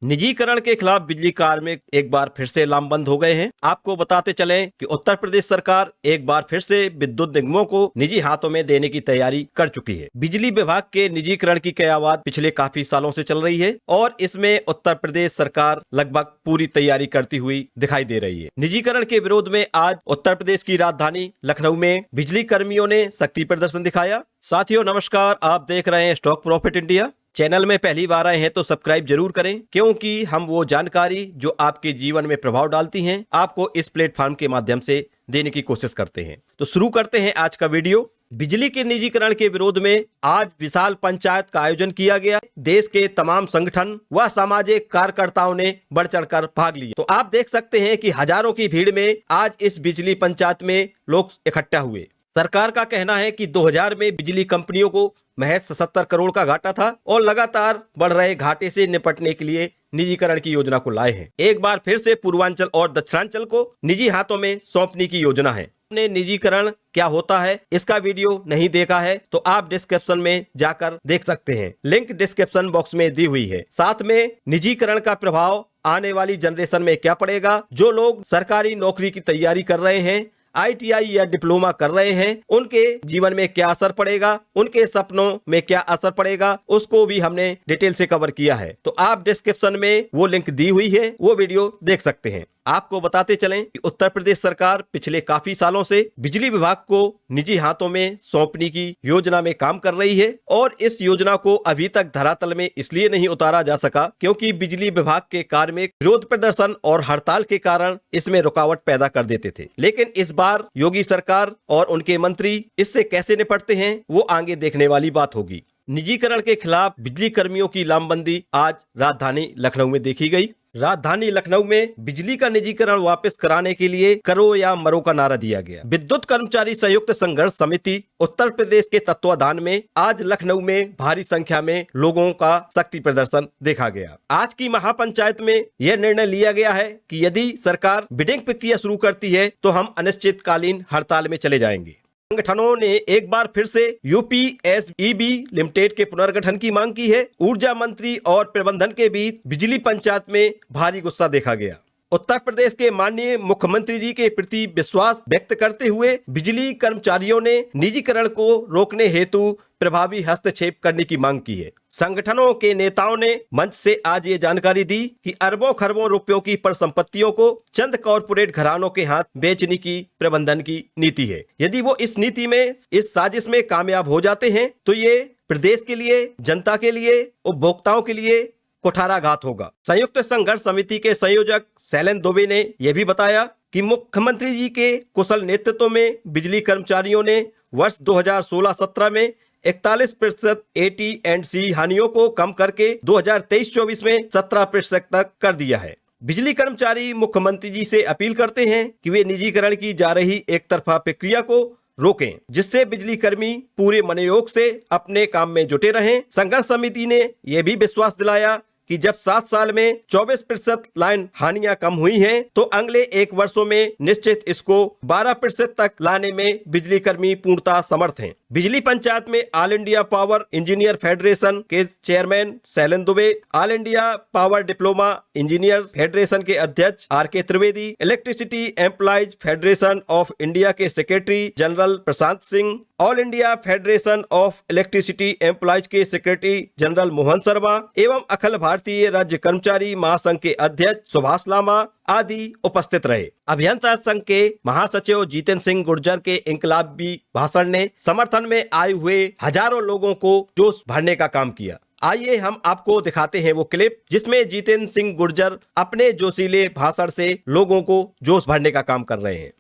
निजीकरण के खिलाफ बिजली कार्मिक एक बार फिर से लामबंद हो गए हैं। आपको बताते चलें कि उत्तर प्रदेश सरकार एक बार फिर से विद्युत निगमों को निजी हाथों में देने की तैयारी कर चुकी है। बिजली विभाग के निजीकरण की कयावत पिछले काफी सालों से चल रही है और इसमें उत्तर प्रदेश सरकार लगभग पूरी तैयारी करती हुई दिखाई दे रही है। निजीकरण के विरोध में आज उत्तर प्रदेश की राजधानी लखनऊ में बिजली कर्मियों ने शक्ति प्रदर्शन दिखाया। साथियों नमस्कार, आप देख रहे हैं स्टॉक प्रॉफिट इंडिया। चैनल में पहली बार आए हैं तो सब्सक्राइब जरूर करें, क्योंकि हम वो जानकारी जो आपके जीवन में प्रभाव डालती हैं आपको इस प्लेटफॉर्म के माध्यम से देने की कोशिश करते हैं। तो शुरू करते हैं आज का वीडियो। बिजली के निजीकरण के विरोध में आज विशाल पंचायत का आयोजन किया गया। देश के तमाम संगठन व सामाजिक कार्यकर्ताओं ने बढ़ चढ़कर भाग लिया। तो आप देख सकते हैं कि हजारों की भीड़ में आज इस बिजली पंचायत में लोग इकट्ठा हुए। सरकार का कहना है कि 2000 में बिजली कंपनियों को महज 77 करोड़ का घाटा था और लगातार बढ़ रहे घाटे से निपटने के लिए निजीकरण की योजना को लाए हैं। एक बार फिर से पूर्वांचल और दक्षिणांचल को निजी हाथों में सौंपने की योजना है। आपने निजीकरण क्या होता है इसका वीडियो नहीं देखा है तो आप डिस्क्रिप्शन में जाकर देख सकते हैं, लिंक डिस्क्रिप्शन बॉक्स में दी हुई है। साथ में निजीकरण का प्रभाव आने वाली जनरेशन में क्या पड़ेगा, जो लोग सरकारी नौकरी की तैयारी कर रहे हैं, ITI या डिप्लोमा कर रहे हैं, उनके जीवन में क्या असर पड़ेगा, उनके सपनों में क्या असर पड़ेगा, उसको भी हमने डिटेल से कवर किया है। तो आप डिस्क्रिप्शन में वो लिंक दी हुई है, वो वीडियो देख सकते हैं। आपको बताते चलें कि उत्तर प्रदेश सरकार पिछले काफी सालों से बिजली विभाग को निजी हाथों में सौंपने की योजना में काम कर रही है और इस योजना को अभी तक धरातल में इसलिए नहीं उतारा जा सका क्योंकि बिजली विभाग के कार्मिक विरोध प्रदर्शन और हड़ताल के कारण इसमें रुकावट पैदा कर देते थे। लेकिन इस बार योगी सरकार और उनके मंत्री इससे कैसे निपटते हैं वो आगे देखने वाली बात होगी। निजीकरण के खिलाफ बिजली कर्मियों की लामबंदी आज राजधानी लखनऊ में देखी गई। राजधानी लखनऊ में बिजली का निजीकरण वापस कराने के लिए करो या मरो का नारा दिया गया। विद्युत कर्मचारी संयुक्त संघर्ष समिति उत्तर प्रदेश के तत्वाधान में आज लखनऊ में भारी संख्या में लोगों का शक्ति प्रदर्शन देखा गया। आज की महापंचायत में यह निर्णय लिया गया है कि यदि सरकार बिडिंग प्रक्रिया शुरू करती है तो हम अनिश्चितकालीन हड़ताल में चले जाएंगे। संगठनों ने एक बार फिर से UPSEB लिमिटेड के पुनर्गठन की मांग की है। ऊर्जा मंत्री और प्रबंधन के बीच बिजली पंचायत में भारी गुस्सा देखा गया। उत्तर प्रदेश के माननीय मुख्यमंत्री जी के प्रति विश्वास व्यक्त करते हुए बिजली कर्मचारियों ने निजीकरण को रोकने हेतु प्रभावी हस्तक्षेप करने की मांग की है। संगठनों के नेताओं ने मंच से आज ये जानकारी दी कि अरबों खरबों रुपयों की परिसंपत्तियों को चंद कॉरपोरेट घरानों के हाथ बेचने की प्रबंधन की नीति है। यदि वो इस नीति में, इस साजिश में कामयाब हो जाते हैं तो ये प्रदेश के लिए, जनता के लिए, उपभोक्ताओं के लिए कुठाराघात होगा। संयुक्त संघर्ष समिति के संयोजक शैलेंद्र दुबे ने यह भी बताया कि मुख्यमंत्री जी के कुशल नेतृत्व में बिजली कर्मचारियों ने वर्ष 2016-17 में 41% AT&C हानियों को कम करके 2023-24 में 17% तक कर दिया है। बिजली कर्मचारी मुख्यमंत्री जी से अपील करते हैं कि वे निजीकरण की जा रही एक तरफा प्रक्रिया को रोकें, जिससे बिजली कर्मी पूरे मनोयोग से अपने काम में जुटे रहें। संघर्ष समिति ने यह भी विश्वास दिलाया कि जब 7 साल में 24% लाइन हानियां कम हुई हैं, तो अगले 1 वर्षों में निश्चित इसको 12% तक लाने में बिजली कर्मी पूर्णतः समर्थ हैं। बिजली पंचायत में all India power engineer federation के chairman Shailendra Dubey, all India power diploma engineer federation के अध्यक्ष RK Trivedi, electricity employees federation of India के secretary general Prashant Singh, all India federation of electricity employees के सेक्रेटरी जनरल मोहन शर्मा एवं अखिल भारतीय राज्य कर्मचारी महासंघ के अध्यक्ष सुभाष लामा आदि उपस्थित रहे। अभियंता संघ के महासचिव जितेंद्र सिंह गुर्जर के इंकलाबी भाषण ने समर्थन में आए हुए हजारों लोगों को जोश भरने का काम किया। आइए हम आपको दिखाते हैं वो क्लिप जिसमें जितेंद्र सिंह गुर्जर अपने जोशीले भाषण से लोगों को जोश भरने का काम कर रहे हैं।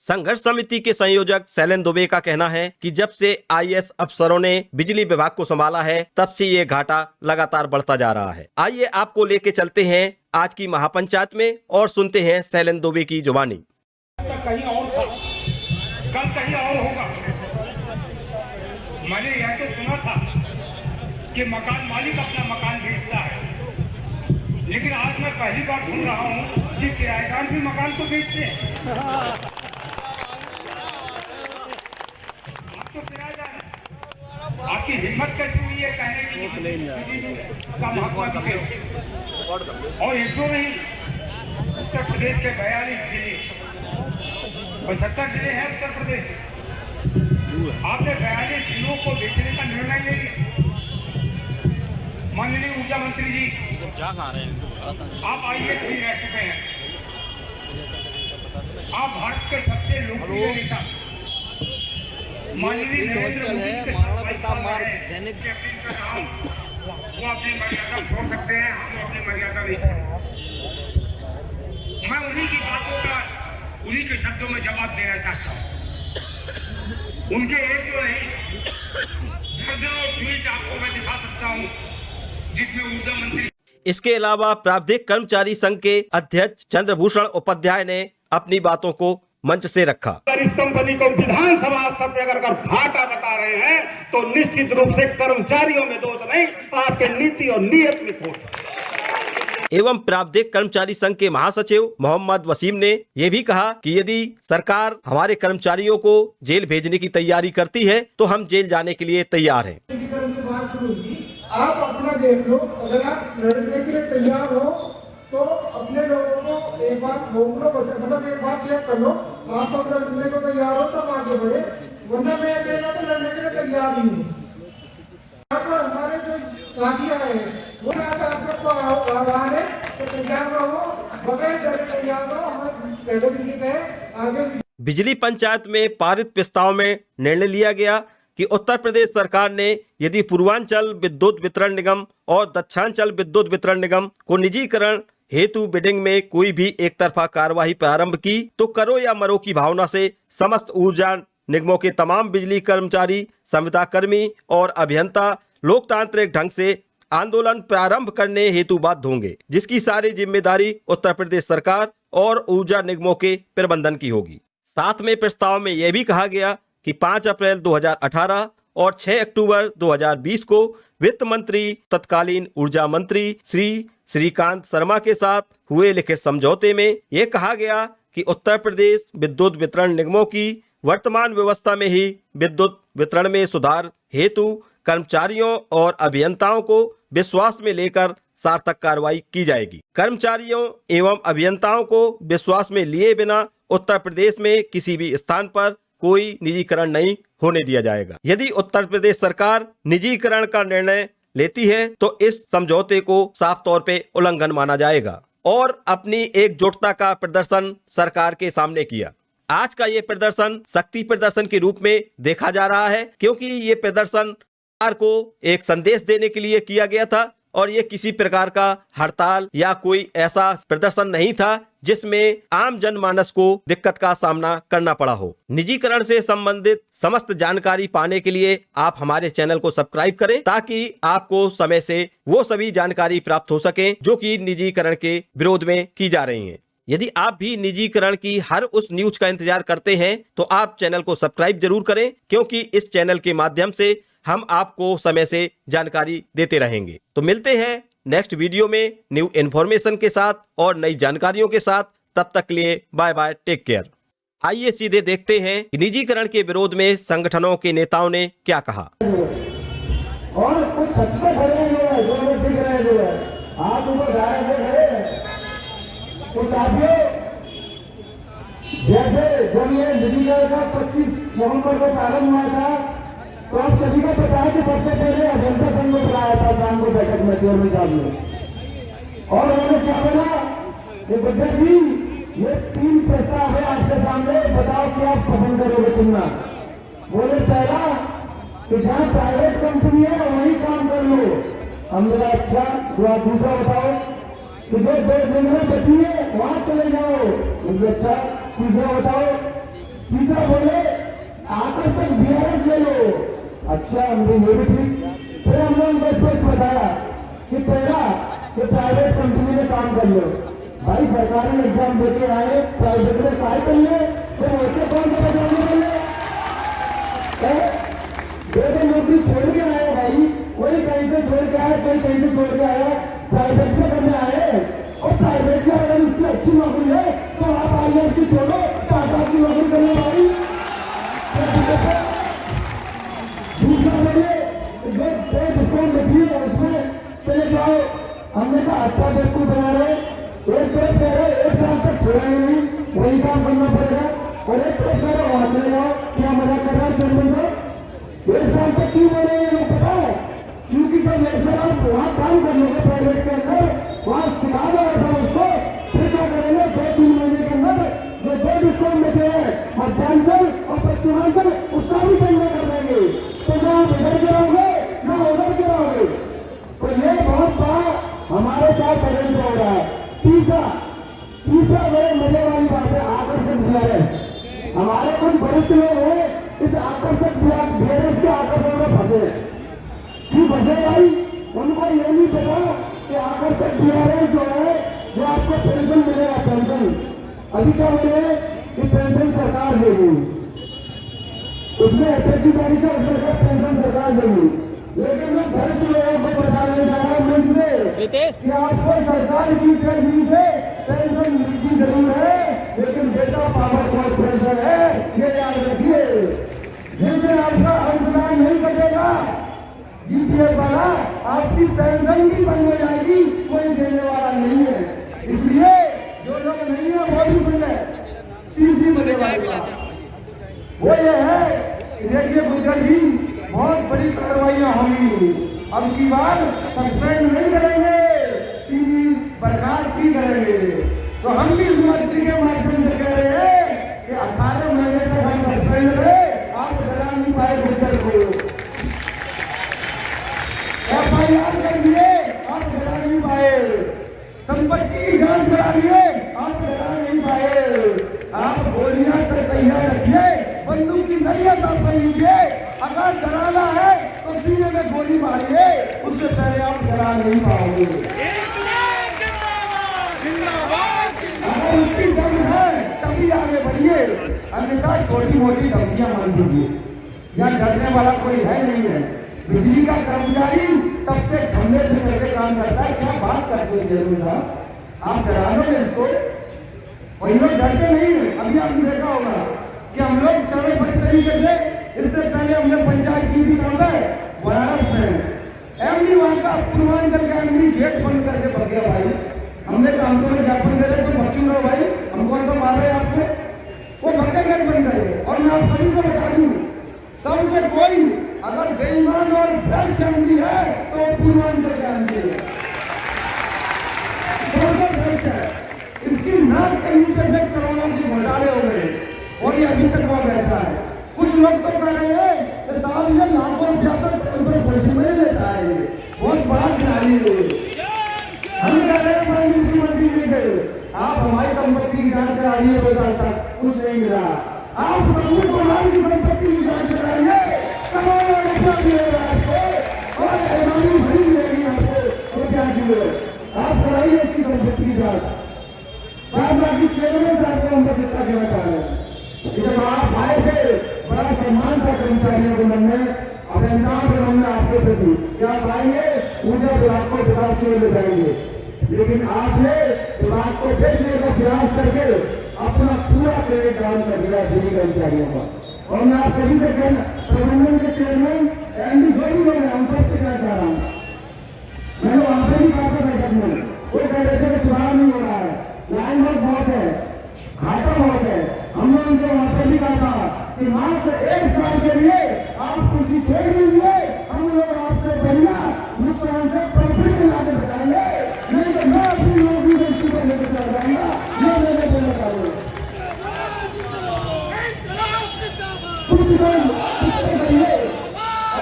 संघर्ष समिति के संयोजक शैलेंद्र दुबे का कहना है कि जब से IAS अफसरों ने बिजली विभाग को संभाला है तब से ये घाटा लगातार बढ़ता जा रहा है। आइए आपको लेके चलते हैं आज की महापंचायत में और सुनते हैं शैलेंद्र दुबे की जुबानी। कहीं और था, कल कहीं और होगा। मैंने यह तो सुना था कि मकान मालिक अपना मकान बेचता है, लेकिन आज मैं पहली बार सुन रहा हूं कि किराएदार भी मकान को बेचते हैं। आप तो किराएदार हैं, आपकी हिम्मत कैसे हुई है कहने की किसी का महत्व दिखे। और एक दो नहीं, उत्तर प्रदेश के 42 जिले, 75 जिले हैं उत्तर प्रदेश में। आपने 42 जिलों को बेचने का निर्णय ले लिया। माननीय ऊर्जा मंत्री जी, आप IAS भी रह चुके हैं, आप भारत के सबसे लोकप्रिय नेता माननीय नरेंद्र मोदी के साथ 22 साल रहे हैं। अपील कर रहा हूं, वो अपनी मर्यादा छोड़ सकते हैं, हम अपनी मर्यादा नहीं छोड़। मैं उन्हीं की बातों का उन्हीं के शब्दों में जवाब देना चाहता हूं। उनके एक तो नहीं, दर्जनों ट्वीट आपको मैं दिखा सकता हूं जिसमें ऊर्जा मंत्री। इसके अलावा प्राविधिक कर्मचारी संघ के अध्यक्ष चंद्रभूषण उपाध्याय ने अपनी बातों को मंच से रखा। अगर इस कंपनी को विधानसभा स्तर पर अगर घाटा बता रहे हैं तो निश्चित रूप से कर्मचारियों में दोष नहीं, आपके नीति और नीयत में दोष। एवं प्राविधिक कर्मचारी संघ के महासचिव मोहम्मद वसीम ने यह भी कहा कि यदि सरकार हमारे कर्मचारियों को जेल भेजने की तैयारी करती है तो हम जेल जाने के लिए तैयार हैं। आप अपना देख लो, अगर आप लड़ने के लिए तैयार हो तो अपने लोगों को एक बार रोक लो, मतलब एक बार चेक कर लो। आप अगर लड़ने को तैयार हो तब आगे बढ़े, वरना मैं अकेला तो लड़ने के लिए तैयार ही हूँ। हमारे जो साथियां हैं वो आपको आह्वान है तो तैयार रहो, बगैर डरे तैयार रहो। हमारे पहले भी है आगे। बिजली पंचायत में पारित प्रस्ताव में निर्णय लिया गया कि उत्तर प्रदेश सरकार ने यदि पूर्वांचल विद्युत वितरण निगम और दक्षिणांचल विद्युत वितरण निगम को निजीकरण हेतु बिडिंग में कोई भी एक तरफा कार्यवाही प्रारंभ की तो करो या मरो की भावना से समस्त ऊर्जा निगमों के तमाम बिजली कर्मचारी, संविदा कर्मी और अभियंता लोकतांत्रिक ढंग से आंदोलन प्रारंभ करने हेतु बाध्य होंगे, जिसकी सारी जिम्मेदारी उत्तर प्रदेश सरकार और ऊर्जा निगमों के प्रबंधन की होगी। साथ में प्रस्ताव में यह भी कहा गया कि 5 अप्रैल 2018 और 6 अक्टूबर 2020 को वित्त मंत्री तत्कालीन ऊर्जा मंत्री श्री श्रीकांत शर्मा के साथ हुए लिखित समझौते में यह कहा गया कि उत्तर प्रदेश विद्युत वितरण निगमों की वर्तमान व्यवस्था में ही विद्युत वितरण में सुधार हेतु कर्मचारियों और अभियंताओं को विश्वास में लेकर सार्थक कार्रवाई की जाएगी। कर्मचारियों एवं अभियंताओं को विश्वास में लिए बिना उत्तर प्रदेश में किसी भी स्थान पर कोई निजीकरण नहीं होने दिया जाएगा। यदि उत्तर प्रदेश सरकार निजीकरण का निर्णय लेती है तो इस समझौते को साफ तौर पे उल्लंघन माना जाएगा और अपनी एकजुटता का प्रदर्शन सरकार के सामने किया। आज का ये प्रदर्शन शक्ति प्रदर्शन के रूप में देखा जा रहा है, क्योंकि ये प्रदर्शन सरकार को एक संदेश देने के लिए किया गया था और ये किसी प्रकार का हड़ताल या कोई ऐसा प्रदर्शन नहीं था जिसमें आम जनमानस को दिक्कत का सामना करना पड़ा हो। निजीकरण से संबंधित समस्त जानकारी पाने के लिए आप हमारे चैनल को सब्सक्राइब करें ताकि आपको समय से वो सभी जानकारी प्राप्त हो सके जो कि निजीकरण के विरोध में की जा रही हैं। यदि आप भी निजीकरण की हर उस न्यूज का इंतजार करते हैं तो आप चैनल को सब्सक्राइब जरूर करें, क्योंकि इस चैनल के माध्यम से हम आपको समय से जानकारी देते रहेंगे। तो मिलते हैं नेक्स्ट वीडियो में न्यू इन्फॉर्मेशन के साथ और नई जानकारियों के साथ। तब तक के लिए बाय बाय, टेक केयर। आइए सीधे देखते हैं कि निजीकरण के विरोध में संगठनों के नेताओं ने क्या कहा। और कुछ खड़े हैं जो हमें दिख रहे हैं, आप ऊपर गाय खड़े हैं। तो साथियों, जैसे जब ये निजीकरण का 25 नवंबर को प्रारंभ हुआ था तो आप सभी को पता है कि सबसे पहले अभियंता संघ में बुलाया था शाम को बैठक में चेयरमैन साहब ने, और उन्होंने क्या बोला कि बद्दर जी ये 3 प्रस्ताव है आपके सामने, बताओ कि आप पसंद करोगे चुनना। बोले पहला कि जहाँ प्राइवेट कंपनी है वहीं काम कर लो। हमने कहा अच्छा, दूसरा बताओ कि जो 2 दिन में बची है वहां चले जाओ। मुझे अच्छा, तीसरा बताओ। तीसरा बोले आकर्षक BRS ले लो। अच्छा, हमने ये भी ठीक। फिर हमने उनको स्पष्ट बताया कि पहला कि प्राइवेट कंपनी में काम कर लो। भाई सरकारी एग्जाम देके आए, प्राइवेट में ट्राई कर ले, फिर वैसे कौन सा एग्जाम कर ले? नौकरी छोड़ के आए भाई, कोई कहीं से जो डिस्काउंट बची है उसमें चले जाओ। हमने कहा अच्छा बिल्कुल बना रहे, एक तरफ कह रहे एक साल तक छोड़ा ही नहीं, वही काम करना पड़ेगा, और एक तरफ कह रहे वहां चले जाओ। क्या मजा कर रहा है चेयरमैन साहब? एक साल तक क्यों बोले ये लोग पता है? क्योंकि जब एक साल आप वहाँ काम कर लोगे प्राइवेट के अंदर, वहाँ सिखा दो ऐसा उसको, फिर क्या करेंगे 2-3 महीने के अंदर जो 2 डिस्काउंट बचे हैं मध्यांचल और पश्चिमांचल उसका भी टेंडर कर देंगे। तो ना आप इधर गिराओगे ना उधर गिराओगे। तो ये बहुत बड़ा हमारे साथ षड्यंत्र हो रहा है। तीसरा बड़े मजे वाली बात है आकर्षक बीआरएस। हमारे कुछ वरिष्ठ लोग हैं इस आकर्षक बीआरएस के आकर्षण में फंसे। क्यों फंसे भाई? उनको ये नहीं पता कि आकर्षक बीआरएस जो है जो आपको पेंशन मिलेगा, पेंशन अभी क्या बोले कि पेंशन सरकार देगी, उसमें 31 तारीख का उसमें पेंशन सरकार देगी। लेकिन मैं वरिष्ठ लोगों को बताने जा रहा हूँ मंच से कि आपको सरकार की ट्रेजरी से पेंशन मिलती जरूर है, लेकिन डेटा पावर कॉर्पोरेशन है, ये याद रखिए। जिससे आपका अंशदान नहीं कटेगा जीपीएफ वाला, आपकी पेंशन भी बंद हो जाएगी, कोई देने वाला नहीं है। इसलिए जो लोग नहीं है वो भी सुन ले। तीसरी मजे वाली बात वो ये है कि देखिए गुजर जी बहुत बड़ी कार्रवाइयां होंगी। अब की बार सस्पेंड नहीं करेंगे, सीधी बर्खास्त भी करेंगे। तो हम भी इस मंत्री के माध्यम से कह रहे हैं कि 18 महीने तक हम सस्पेंड रहे, आप डरा नहीं पाए गुजर को। FIR कर दिए, आप डरा नहीं पाए। संपत्ति की जांच करा दिए, आप डरा नहीं पाए। आप गोलियां तक तैयार रखिए, बंदूक की नैयत आप कर लीजिए। अगर डराना है तो सीने में गोली मारिए, उससे पहले आप डरा नहीं पाओगे। अगर उनकी दम है तभी आगे बढ़िए, अन्यथा छोटी मोटी धमकियां मान लीजिए। यहाँ डरने वाला कोई है नहीं है। बिजली का कर्मचारी तब से खंभे पे करके काम करता है, क्या बात करते हैं चेयरमैन साहब? आप डरा दोगे इसको? और ये लोग डरते नहीं है। अभी आपने देखा होगा कि हम लोग चरणबद्ध तरीके से, इससे पहले हमने पंचायत की थी काम है बनारस में, एमडी वहां का पूर्वांचल का एमडी गेट बंद करके भाग गया भाई। हमने कहा हम तो ज्ञापन दे रहे तो भक्ति लो भाई, हम कौन सा मार रहे हैं आपको? वो भक्का गेट बंद करे। और मैं आप सभी को बता दूं, सबसे कोई अगर बेईमान और भ्रष्ट एमडी है तो वो पूर्वांचल का एमडी है, भ्रष्ट है। इसकी नाक के नीचे से करोड़ों के घोटाले हो गए और ये अभी तक वहां बैठा है। कुछ लोग तो कह रहे हैं कि साहब ये लाखों रुपया तो पैसे में लेता है, ये बहुत बड़ा खिलाड़ी है। हम कह रहे हैं मुख्यमंत्री जी से आप हमारी संपत्ति की जांच कराइए, 2 साल तक कुछ नहीं मिला। आप समूह कुमार की संपत्ति की जांच कराइए, करोड़ों रुपया मिलेगा आपको और बेईमानी भरी मिलेगी आपको। तो क्या किए आप कराइए इसकी संपत्ति की जांच। बाकी चेयरमैन साहब को हम बस इतना कहना चाह रहे हैं कि जब आप आए थे बड़ा सम्मान था कर्मचारियों के मन में, अभियंताओं के मन में आपके प्रति कि आप आएंगे ऊर्जा विभाग को विकास के लिए ले जाएंगे, लेकिन आपने विभाग को बेचने का प्रयास करके अपना पूरा क्रेडिट डाउन कर दिया दिल्ली कर्मचारियों का। और मैं आप सभी से कहना, प्रबंधन के चेयरमैन एमडी जो भी लोग हैं हम सबसे कहना चाह रहा हूँ, मैंने वहां पर भी कहा था बैठक में, वो कह रहे थे कि सुधार नहीं हो रहा है, लाइन बहुत है, घाटा बहुत है। हमने उनसे वहां पर भी कहा था कि मात्र 1 साल के लिए आप कुर्सी छोड़ दीजिए, हम लोग आपसे बढ़िया नुकसान से प्रॉफिट में लाके बताएंगे, नहीं तो मैं अपनी नौकरी से इस्तीफा लेकर चला जाऊंगा। ये मैंने बोलना चाहूंगा।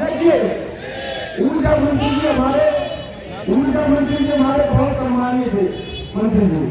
देखिए ऊर्जा मंत्री जी हमारे बहुत सम्मानीय थे मंत्री जी,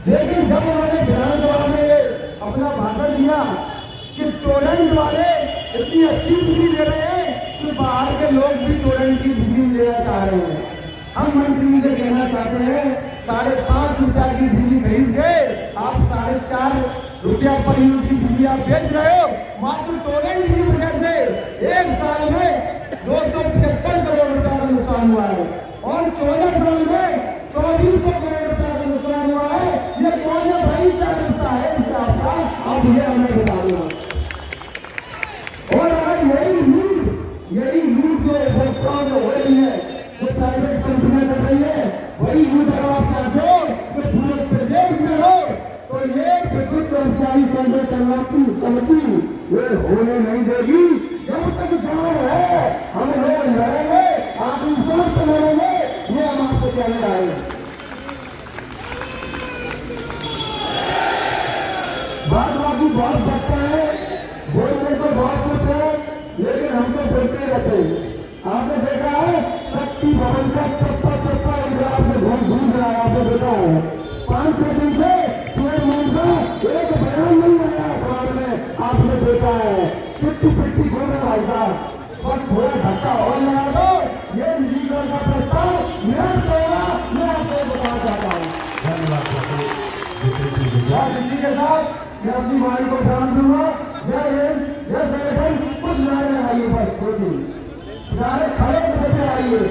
लेकिन जब उन्होंने विधानसभा में अपना भाषण दिया कि टोरेंट वाले इतनी अच्छी बिजली दे रहे हैं कि बाहर के लोग भी टोरेंट की बिजली लेना चाह रहे हैं, हम मंत्री जी से कहना चाहते हैं 5.5 रुपया की बिजली खरीद के आप 4.5 रुपया पर यूनिट की बिजली आप बेच रहे हो। मात्र टोरेंट की वजह से 1 साल में 275 करोड़ रुपया का नुकसान हुआ है और 14 साल में 2400 करोड़ रुपया का नुकसान हुआ है। ये कौन है भाई, क्या रिश्ता है इससे आपका, अब ये हमें बता दो। और आज यही लूट जो फ्रॉड हो रही है, जो प्राइवेट कंपनियां कर रही है, वही लूट अगर आप चाहते हो कि पूरे प्रदेश में हो, तो ये विद्युत कर्मचारी संघ समिति ये होने नहीं देगी। जब तक जान है हम लोग लड़ेंगे, आत्मविश्वास से लड़ेंगे, ये हम आपको कहने आए हैं। बातबाजी बहुत सकता है, बोलने को बहुत कुछ है, लेकिन हम तो बोलते रहते हैं। आपने देखा है शक्ति भवन का चप्पा इंतजार से घूम रहा है, आपने देखा है 5-6 दिन से सीएम का एक बयान नहीं आया अखबार में, आपने देखा है चिट्ठी पिट्टी घूम रहे भाई साहब। और थोड़ा धक्का और लगा दो, ये निजीकरण का प्रस्ताव निरस्त होगा, मैं आपको बताना चाहता हूँ। धन्यवाद। इसी के साथ मैं अपनी वाणी को ध्यान दूंगा। जय हिंद, जय संगठन, कुछ नारे लगाइए बस, नारे खड़े करके आइए।